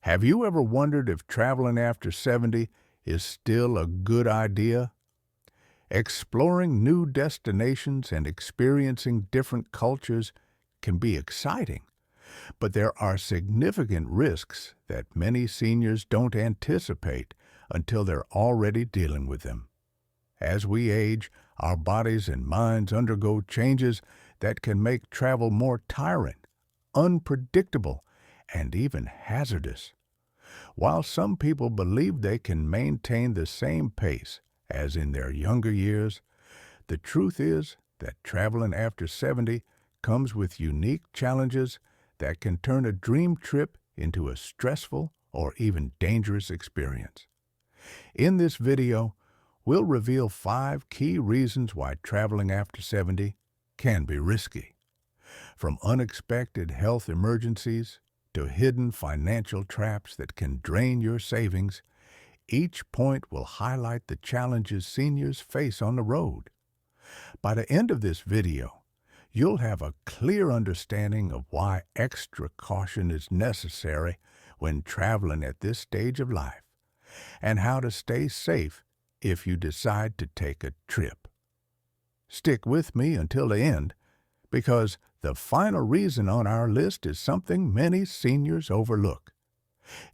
Have you ever wondered if traveling after 70 is still a good idea? Exploring new destinations and experiencing different cultures can be exciting, but there are significant risks that many seniors don't anticipate until they're already dealing with them. As we age, our bodies and minds undergo changes that can make travel more tiring, unpredictable, and even hazardous. While some people believe they can maintain the same pace as in their younger years, the truth is that traveling after 70 comes with unique challenges that can turn a dream trip into a stressful or even dangerous experience. In this video, we'll reveal 5 key reasons why traveling after 70 can be risky. From unexpected health emergencies to hidden financial traps that can drain your savings, each point will highlight the challenges seniors face on the road. By the end of this video, you'll have a clear understanding of why extra caution is necessary when traveling at this stage of life, and how to stay safe if you decide to take a trip. Stick with me until the end, because the final reason on our list is something many seniors overlook.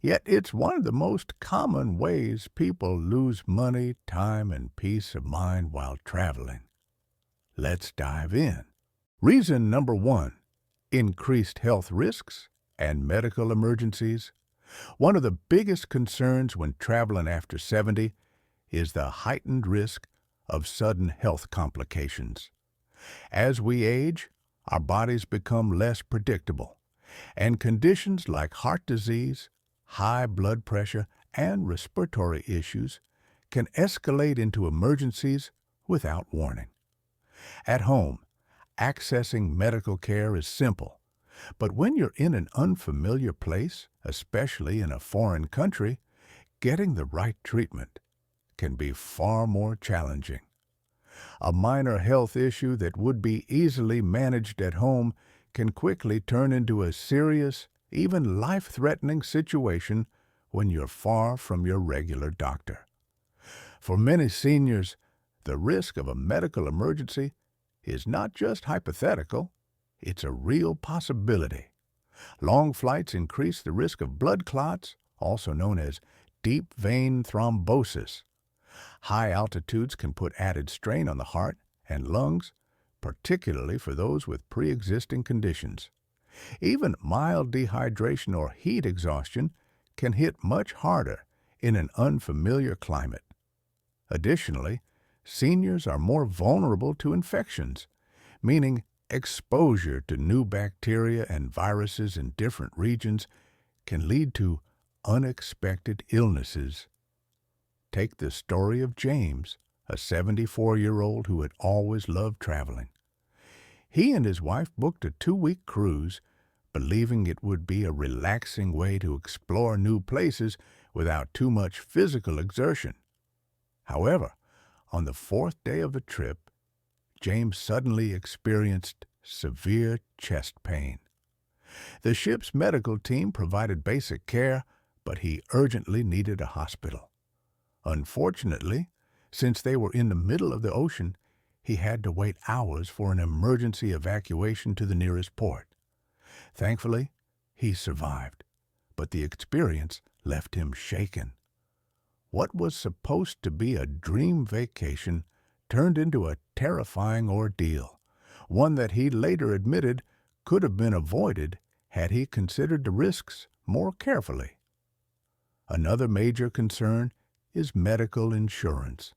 Yet it's one of the most common ways people lose money, time, and peace of mind while traveling. Let's dive in. Reason number 1, increased health risks and medical emergencies. One of the biggest concerns when traveling after 70 is the heightened risk of sudden health complications. As we age, our bodies become less predictable, and conditions like heart disease, high blood pressure, and respiratory issues can escalate into emergencies without warning. At home, accessing medical care is simple, but when you're in an unfamiliar place, especially in a foreign country, getting the right treatment can be far more challenging. A minor health issue that would be easily managed at home can quickly turn into a serious, even life-threatening situation when you're far from your regular doctor. For many seniors, the risk of a medical emergency is not just hypothetical, it's a real possibility. Long flights increase the risk of blood clots, also known as deep vein thrombosis. High altitudes can put added strain on the heart and lungs, particularly for those with pre-existing conditions. Even mild dehydration or heat exhaustion can hit much harder in an unfamiliar climate. Additionally, seniors are more vulnerable to infections, meaning exposure to new bacteria and viruses in different regions can lead to unexpected illnesses. Take the story of James, a 74-year-old who had always loved traveling. He and his wife booked a 2-week cruise, believing it would be a relaxing way to explore new places without too much physical exertion. However, on the 4th day of the trip, James suddenly experienced severe chest pain. The ship's medical team provided basic care, but he urgently needed a hospital. Unfortunately, since they were in the middle of the ocean, he had to wait hours for an emergency evacuation to the nearest port. Thankfully, he survived, but the experience left him shaken. What was supposed to be a dream vacation turned into a terrifying ordeal, one that he later admitted could have been avoided had he considered the risks more carefully. Another major concern is medical insurance.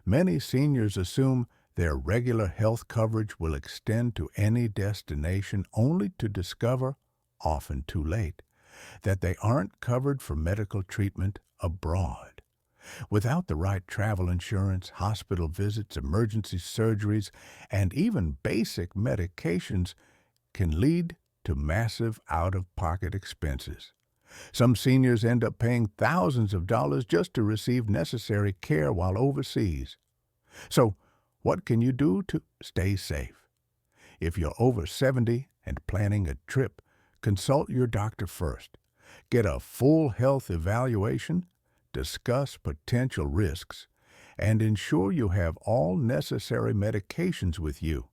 Many seniors assume their regular health coverage will extend to any destination only to discover, often too late, that they aren't covered for medical treatment abroad. Without the right travel insurance, hospital visits, emergency surgeries, and even basic medications can lead to massive out-of-pocket expenses. Some seniors end up paying thousands of dollars just to receive necessary care while overseas. So, what can you do to stay safe? If you're over 70 and planning a trip, consult your doctor first. Get a full health evaluation, discuss potential risks, and ensure you have all necessary medications with you.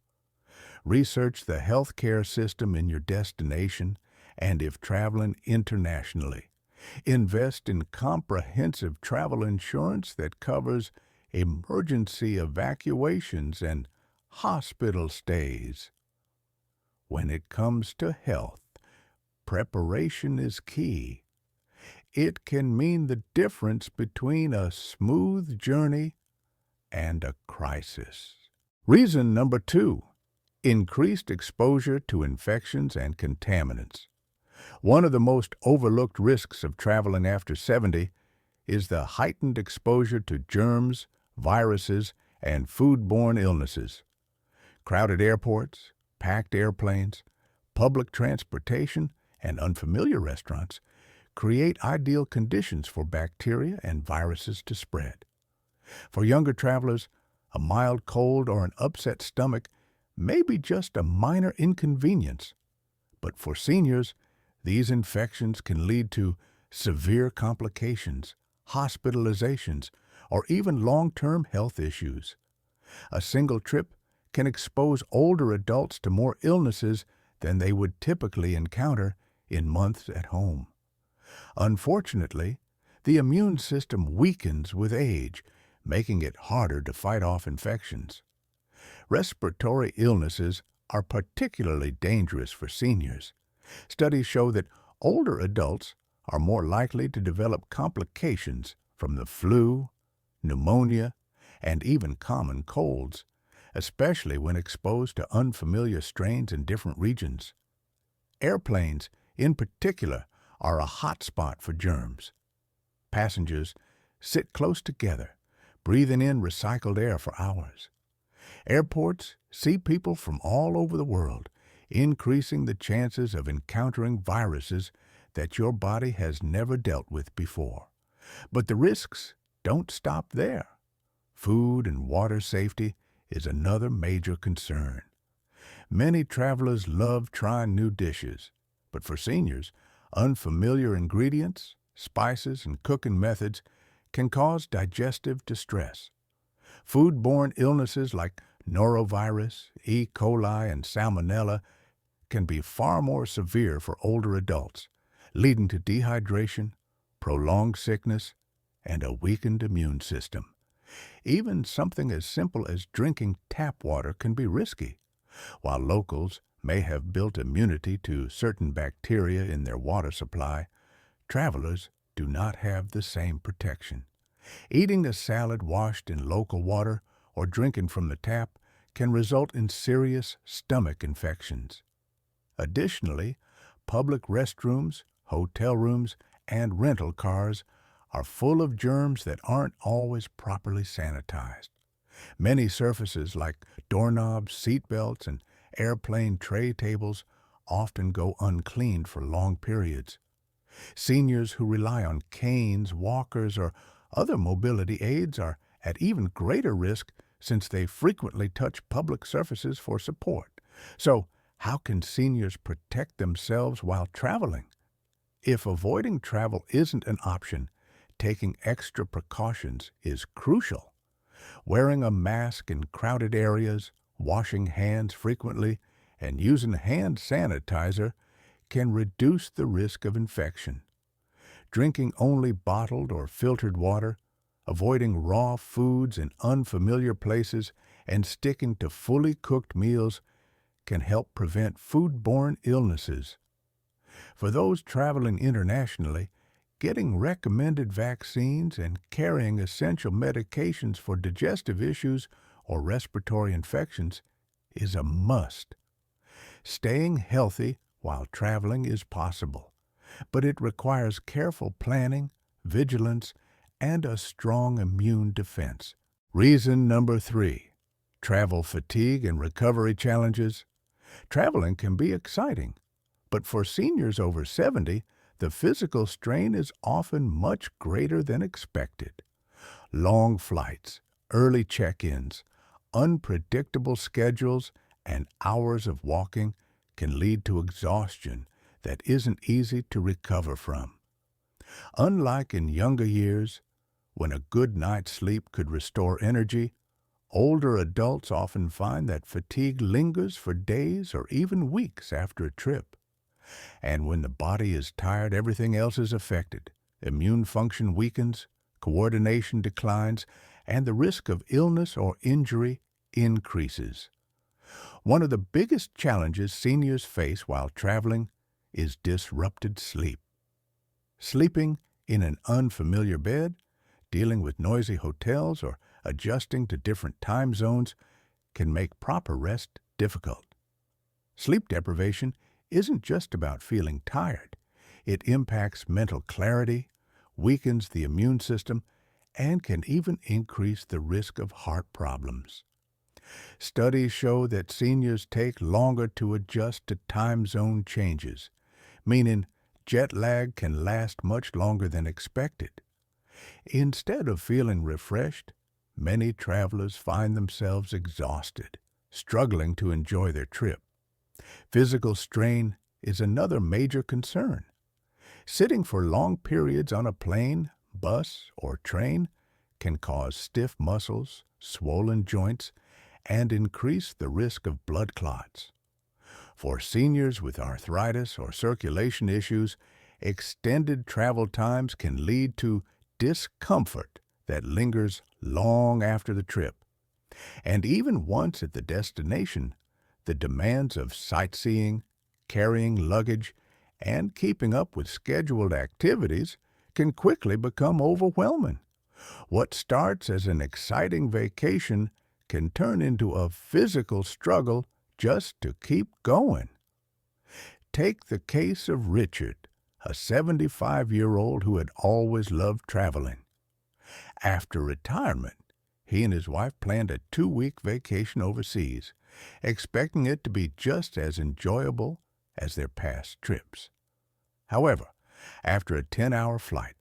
Research the healthcare system in your destination and if traveling internationally. Invest in comprehensive travel insurance that covers emergency evacuations and hospital stays. When it comes to health, preparation is key. It can mean the difference between a smooth journey and a crisis. Reason number 2, increased exposure to infections and contaminants. One of the most overlooked risks of traveling after 70 is the heightened exposure to germs, viruses, and foodborne illnesses. Crowded airports, packed airplanes, public transportation, and unfamiliar restaurants create ideal conditions for bacteria and viruses to spread. For younger travelers, a mild cold or an upset stomach may be just a minor inconvenience, but for seniors, these infections can lead to severe complications, hospitalizations, or even long-term health issues. A single trip can expose older adults to more illnesses than they would typically encounter in months at home. Unfortunately, the immune system weakens with age, making it harder to fight off infections. Respiratory illnesses are particularly dangerous for seniors. Studies show that older adults are more likely to develop complications from the flu, pneumonia, and even common colds, especially when exposed to unfamiliar strains in different regions. Airplanes, in particular, are a hot spot for germs. Passengers sit close together, breathing in recycled air for hours. Airports see people from all over the world, increasing the chances of encountering viruses that your body has never dealt with before. But the risks don't stop there. Food and water safety is another major concern. Many travelers love trying new dishes, but for seniors, unfamiliar ingredients, spices, and cooking methods can cause digestive distress. Foodborne illnesses like norovirus, E. coli, and salmonella can be far more severe for older adults, leading to dehydration, prolonged sickness, and a weakened immune system. Even something as simple as drinking tap water can be risky. While locals may have built immunity to certain bacteria in their water supply, travelers do not have the same protection. Eating a salad washed in local water or drinking from the tap can result in serious stomach infections. Additionally, public restrooms, hotel rooms, and rental cars are full of germs that aren't always properly sanitized. Many surfaces like doorknobs, seatbelts, and airplane tray tables often go uncleaned for long periods. Seniors who rely on canes, walkers, or other mobility aids are at even greater risk since they frequently touch public surfaces for support. So, how can seniors protect themselves while traveling? If avoiding travel isn't an option, taking extra precautions is crucial. Wearing a mask in crowded areas, washing hands frequently, and using hand sanitizer can reduce the risk of infection. Drinking only bottled or filtered water, avoiding raw foods in unfamiliar places, and sticking to fully cooked meals can help prevent foodborne illnesses. For those traveling internationally, getting recommended vaccines and carrying essential medications for digestive issues or respiratory infections is a must. Staying healthy while traveling is possible, but it requires careful planning, vigilance, and a strong immune defense. Reason number 3, travel fatigue and recovery challenges. Traveling can be exciting, but for seniors over 70, the physical strain is often much greater than expected. Long flights, early check-ins, unpredictable schedules, and hours of walking can lead to exhaustion that isn't easy to recover from. Unlike in younger years, when a good night's sleep could restore energy, older adults often find that fatigue lingers for days or even weeks after a trip. And when the body is tired, everything else is affected. Immune function weakens, coordination declines, and the risk of illness or injury increases. One of the biggest challenges seniors face while traveling is disrupted sleep. Sleeping in an unfamiliar bed, dealing with noisy hotels, or adjusting to different time zones can make proper rest difficult. Sleep deprivation isn't just about feeling tired. It impacts mental clarity, weakens the immune system, and can even increase the risk of heart problems. Studies show that seniors take longer to adjust to time zone changes, meaning jet lag can last much longer than expected. Instead of feeling refreshed, many travelers find themselves exhausted, struggling to enjoy their trip. Physical strain is another major concern. Sitting for long periods on a plane, bus, or train can cause stiff muscles, swollen joints, and increase the risk of blood clots. For seniors with arthritis or circulation issues, extended travel times can lead to discomfort that lingers long after the trip. And even once at the destination, the demands of sightseeing, carrying luggage, and keeping up with scheduled activities can quickly become overwhelming. What starts as an exciting vacation can turn into a physical struggle just to keep going. Take the case of Richard, a 75-year-old who had always loved traveling. After retirement, he and his wife planned a 2-week vacation overseas, expecting it to be just as enjoyable as their past trips. However, after a 10-hour flight,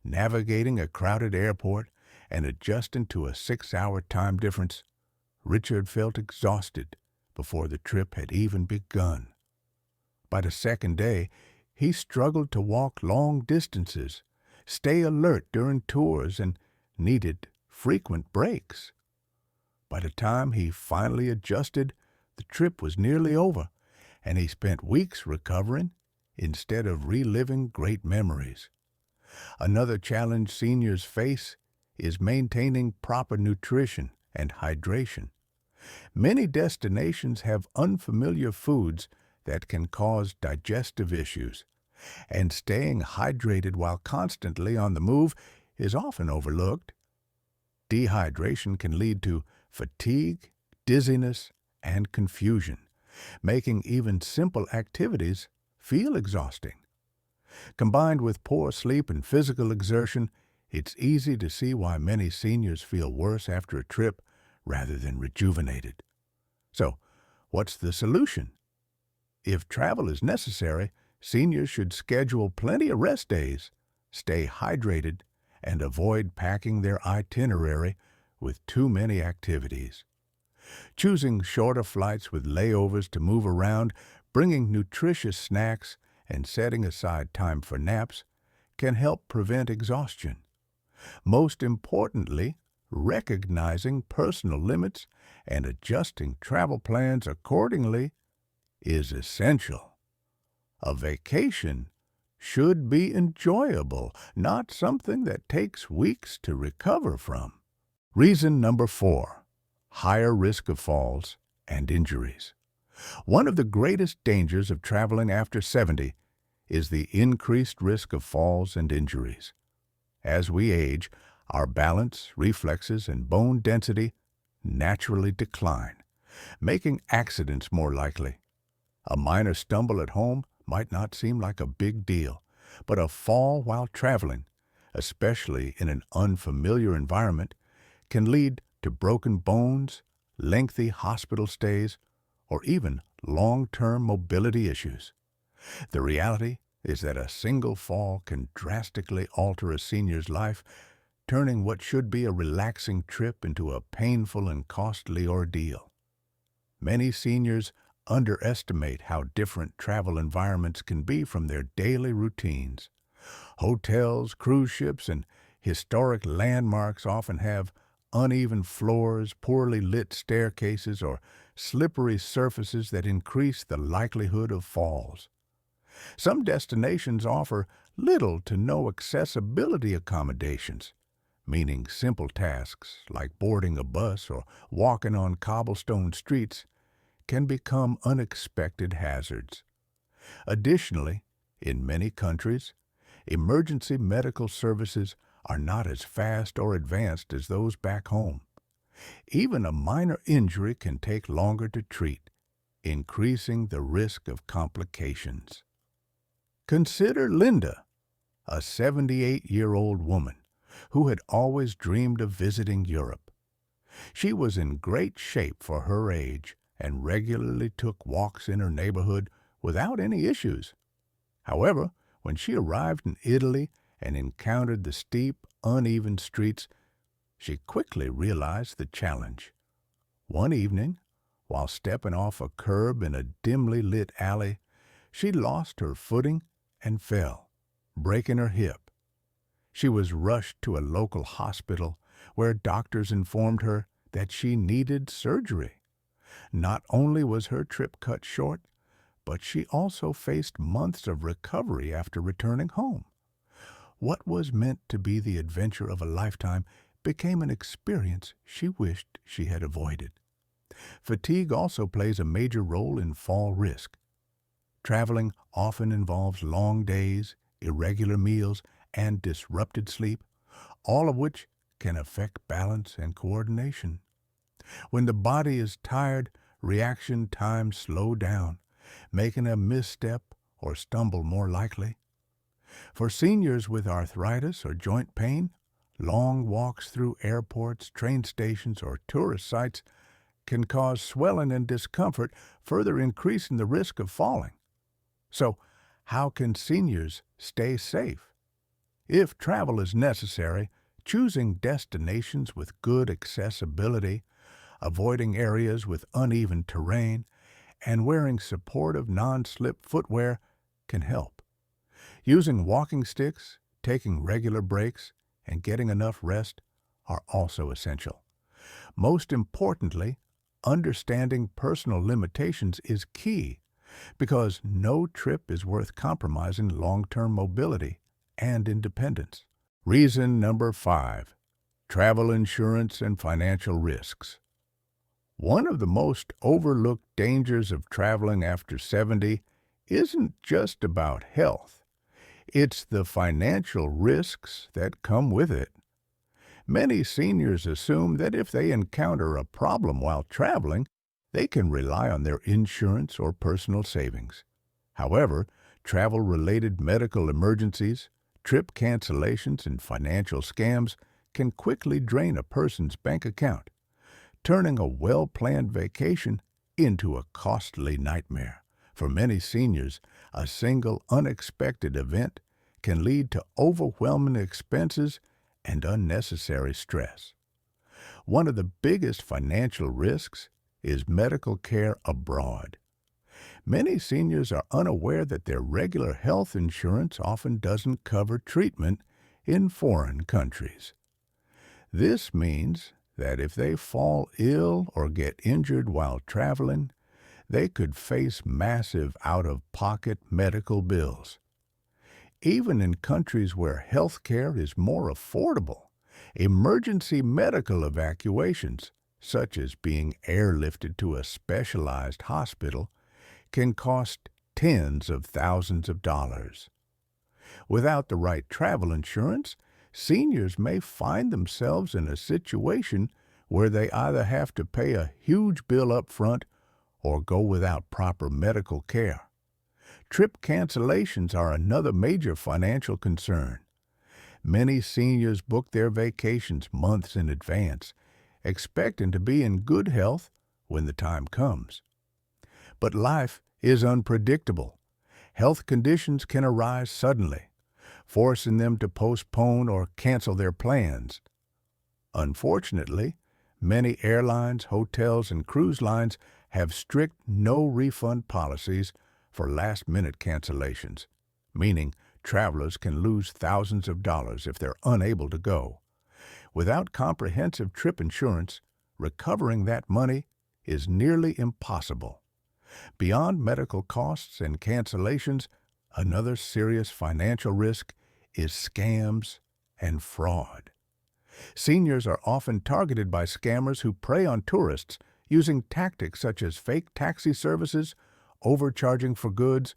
navigating a crowded airport, and adjusting to a 6-hour time difference, Richard felt exhausted before the trip had even begun. By the second day, he struggled to walk long distances, stay alert during tours, and needed frequent breaks. By the time he finally adjusted, the trip was nearly over, and he spent weeks recovering instead of reliving great memories. Another challenge seniors face is maintaining proper nutrition and hydration. Many destinations have unfamiliar foods that can cause digestive issues, and staying hydrated while constantly on the move is often overlooked. Dehydration can lead to fatigue, dizziness, and confusion, making even simple activities feel exhausting. Combined with poor sleep and physical exertion, it's easy to see why many seniors feel worse after a trip rather than rejuvenated. So, what's the solution? If travel is necessary, seniors should schedule plenty of rest days, stay hydrated, and avoid packing their itinerary with too many activities. Choosing shorter flights with layovers to move around, bringing nutritious snacks, and setting aside time for naps can help prevent exhaustion. Most importantly, recognizing personal limits and adjusting travel plans accordingly is essential. A vacation should be enjoyable, not something that takes weeks to recover from. Reason number 4, higher risk of falls and injuries. One of the greatest dangers of traveling after 70 is the increased risk of falls and injuries. As we age, our balance, reflexes, and bone density naturally decline, making accidents more likely. A minor stumble at home might not seem like a big deal, but a fall while traveling, especially in an unfamiliar environment, can lead to broken bones, lengthy hospital stays, or even long-term mobility issues. The reality is that a single fall can drastically alter a senior's life, turning what should be a relaxing trip into a painful and costly ordeal. Many seniors underestimate how different travel environments can be from their daily routines. Hotels, cruise ships, and historic landmarks often have uneven floors, poorly lit staircases, or slippery surfaces that increase the likelihood of falls. Some destinations offer little to no accessibility accommodations, meaning simple tasks like boarding a bus or walking on cobblestone streets can become unexpected hazards. Additionally, in many countries, emergency medical services are not as fast or advanced as those back home. Even a minor injury can take longer to treat, increasing the risk of complications. Consider Linda, a 78-year-old woman who had always dreamed of visiting Europe. She was in great shape for her age and regularly took walks in her neighborhood without any issues. However, when she arrived in Italy and encountered the steep, uneven streets, she quickly realized the challenge. One evening, while stepping off a curb in a dimly lit alley, she lost her footing and fell, breaking her hip. She was rushed to a local hospital where doctors informed her that she needed surgery. Not only was her trip cut short, but she also faced months of recovery after returning home. What was meant to be the adventure of a lifetime became an experience she wished she had avoided. Fatigue also plays a major role in fall risk. Traveling often involves long days, irregular meals, and disrupted sleep, all of which can affect balance and coordination. When the body is tired, reaction times slow down, making a misstep or stumble more likely. For seniors with arthritis or joint pain, long walks through airports, train stations, or tourist sites can cause swelling and discomfort, further increasing the risk of falling. So, how can seniors stay safe? If travel is necessary, choosing destinations with good accessibility, avoiding areas with uneven terrain, and wearing supportive non-slip footwear can help. Using walking sticks, taking regular breaks, and getting enough rest are also essential. Most importantly, understanding personal limitations is key, because no trip is worth compromising long-term mobility and independence. Reason number 5, travel insurance and financial risks. One of the most overlooked dangers of traveling after 70 isn't just about health. It's the financial risks that come with it. Many seniors assume that if they encounter a problem while traveling, they can rely on their insurance or personal savings. However, travel-related medical emergencies, trip cancellations, and financial scams can quickly drain a person's bank account, turning a well-planned vacation into a costly nightmare. For many seniors, a single unexpected event can lead to overwhelming expenses and unnecessary stress. One of the biggest financial risks is medical care abroad. Many seniors are unaware that their regular health insurance often doesn't cover treatment in foreign countries. This means that if they fall ill or get injured while traveling, they could face massive out-of-pocket medical bills. Even in countries where health care is more affordable, emergency medical evacuations, such as being airlifted to a specialized hospital, can cost tens of thousands of dollars. Without the right travel insurance, seniors may find themselves in a situation where they either have to pay a huge bill up front or go without proper medical care. Trip cancellations are another major financial concern. Many seniors book their vacations months in advance, expecting to be in good health when the time comes. But life is unpredictable. Health conditions can arise suddenly, forcing them to postpone or cancel their plans. Unfortunately, many airlines, hotels, and cruise lines have strict no-refund policies for last-minute cancellations, meaning travelers can lose thousands of dollars if they're unable to go. Without comprehensive trip insurance, recovering that money is nearly impossible. Beyond medical costs and cancellations, another serious financial risk is scams and fraud. Seniors are often targeted by scammers who prey on tourists using tactics such as fake taxi services, overcharging for goods,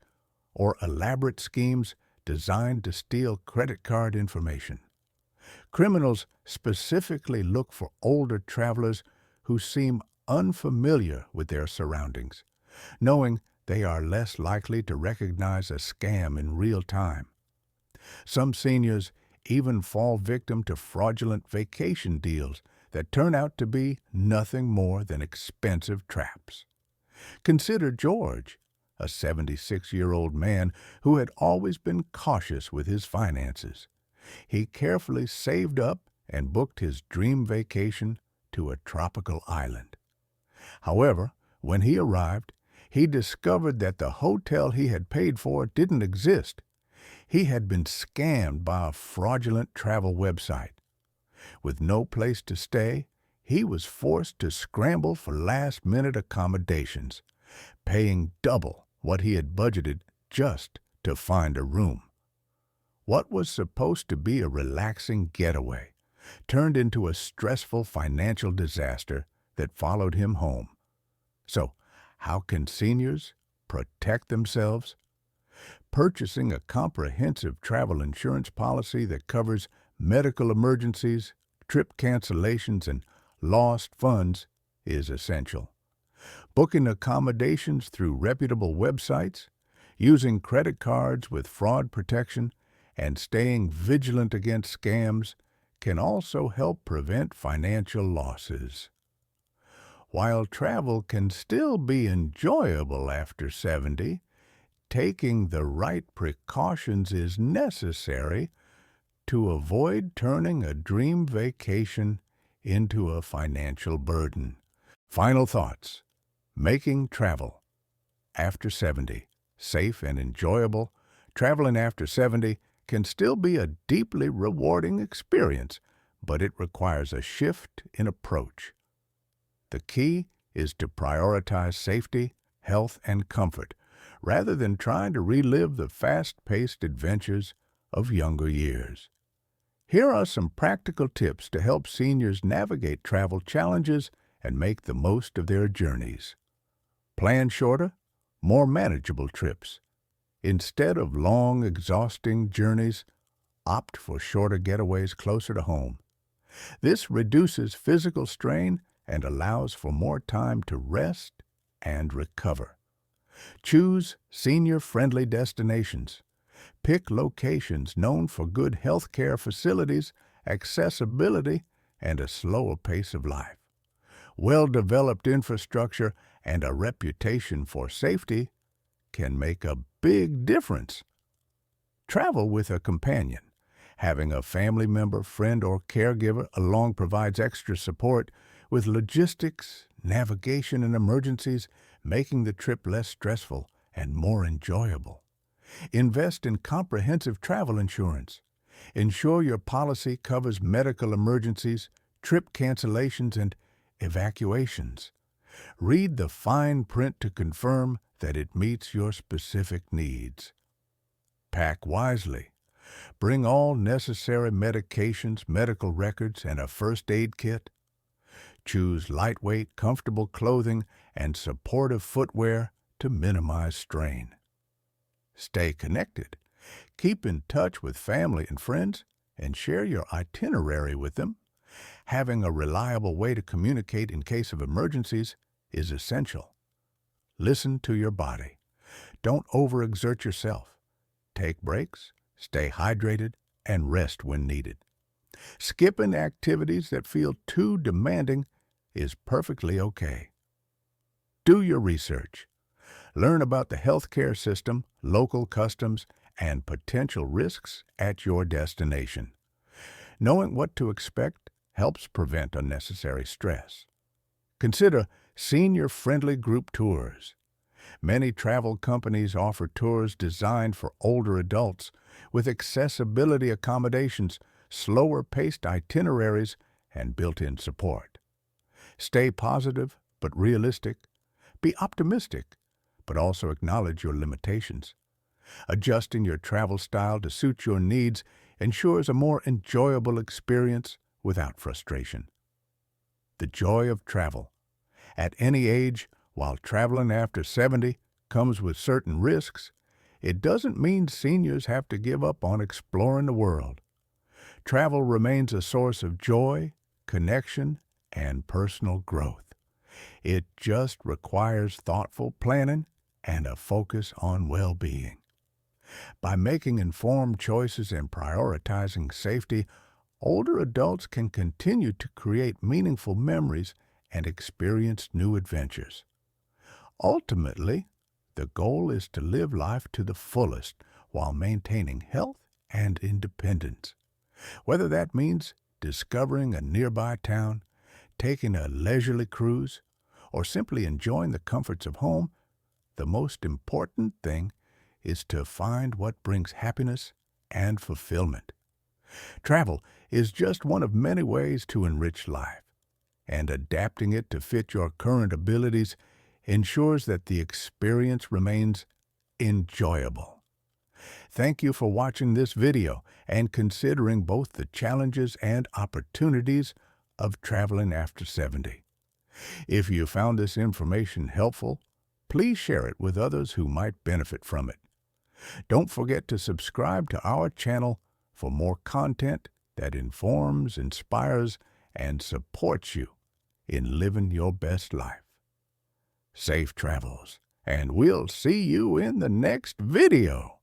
or elaborate schemes designed to steal credit card information. Criminals specifically look for older travelers who seem unfamiliar with their surroundings, knowing they are less likely to recognize a scam in real time. Some seniors even fall victim to fraudulent vacation deals that turn out to be nothing more than expensive traps. Consider George, a 76-year-old man who had always been cautious with his finances. He carefully saved up and booked his dream vacation to a tropical island. However, when he arrived, he discovered that the hotel he had paid for didn't exist. He had been scammed by a fraudulent travel website. With no place to stay, he was forced to scramble for last-minute accommodations, paying double what he had budgeted just to find a room. What was supposed to be a relaxing getaway turned into a stressful financial disaster that followed him home. So, how can seniors protect themselves? Purchasing a comprehensive travel insurance policy that covers medical emergencies, trip cancellations, and lost funds is essential. Booking accommodations through reputable websites, using credit cards with fraud protection, and staying vigilant against scams can also help prevent financial losses. While travel can still be enjoyable after 70, taking the right precautions is necessary to avoid turning a dream vacation into a financial burden. Final thoughts. Making travel after 70 safe and enjoyable. Traveling after 70 can still be a deeply rewarding experience, but it requires a shift in approach. The key is to prioritize safety, health, and comfort, rather than trying to relive the fast-paced adventures of younger years. Here are some practical tips to help seniors navigate travel challenges and make the most of their journeys. Plan shorter, more manageable trips. Instead of long, exhausting journeys, opt for shorter getaways closer to home. This reduces physical strain and allows for more time to rest and recover. Choose senior-friendly destinations. Pick locations known for good healthcare facilities, accessibility, and a slower pace of life. Well-developed infrastructure and a reputation for safety can make a big difference. Travel with a companion. Having a family member, friend, or caregiver along provides extra support with logistics, navigation, and emergencies, making the trip less stressful and more enjoyable. Invest in comprehensive travel insurance. Ensure your policy covers medical emergencies, trip cancellations, and evacuations. Read the fine print to confirm that it meets your specific needs. Pack wisely. Bring all necessary medications, medical records, and a first aid kit. Choose lightweight, comfortable clothing and supportive footwear to minimize strain. Stay connected. Keep in touch with family and friends and share your itinerary with them. Having a reliable way to communicate in case of emergencies is essential. Listen to your body. Don't overexert yourself. Take breaks, stay hydrated, and rest when needed. Skipping activities that feel too demanding is perfectly okay. Do your research. Learn about the healthcare system, local customs, and potential risks at your destination. Knowing what to expect helps prevent unnecessary stress. Consider Senior-friendly group tours. Many travel companies offer tours designed for older adults with accessibility accommodations, slower-paced itineraries, and built-in support. Stay positive but realistic. Be optimistic, but also acknowledge your limitations. Adjusting your travel style to suit your needs ensures a more enjoyable experience without frustration. The joy of travel. At any age, while traveling after 70 comes with certain risks, it doesn't mean seniors have to give up on exploring the world. Travel remains a source of joy, connection, and personal growth. It just requires thoughtful planning and a focus on well-being. By making informed choices and prioritizing safety, older adults can continue to create meaningful memories and experience new adventures. Ultimately, the goal is to live life to the fullest while maintaining health and independence. Whether that means discovering a nearby town, taking a leisurely cruise, or simply enjoying the comforts of home, the most important thing is to find what brings happiness and fulfillment. Travel is just one of many ways to enrich life, and adapting it to fit your current abilities ensures that the experience remains enjoyable. Thank you for watching this video and considering both the challenges and opportunities of traveling after 70. If you found this information helpful, please share it with others who might benefit from it. Don't forget to subscribe to our channel for more content that informs, inspires, and supports you in living your best life. Safe travels, and we'll see you in the next video.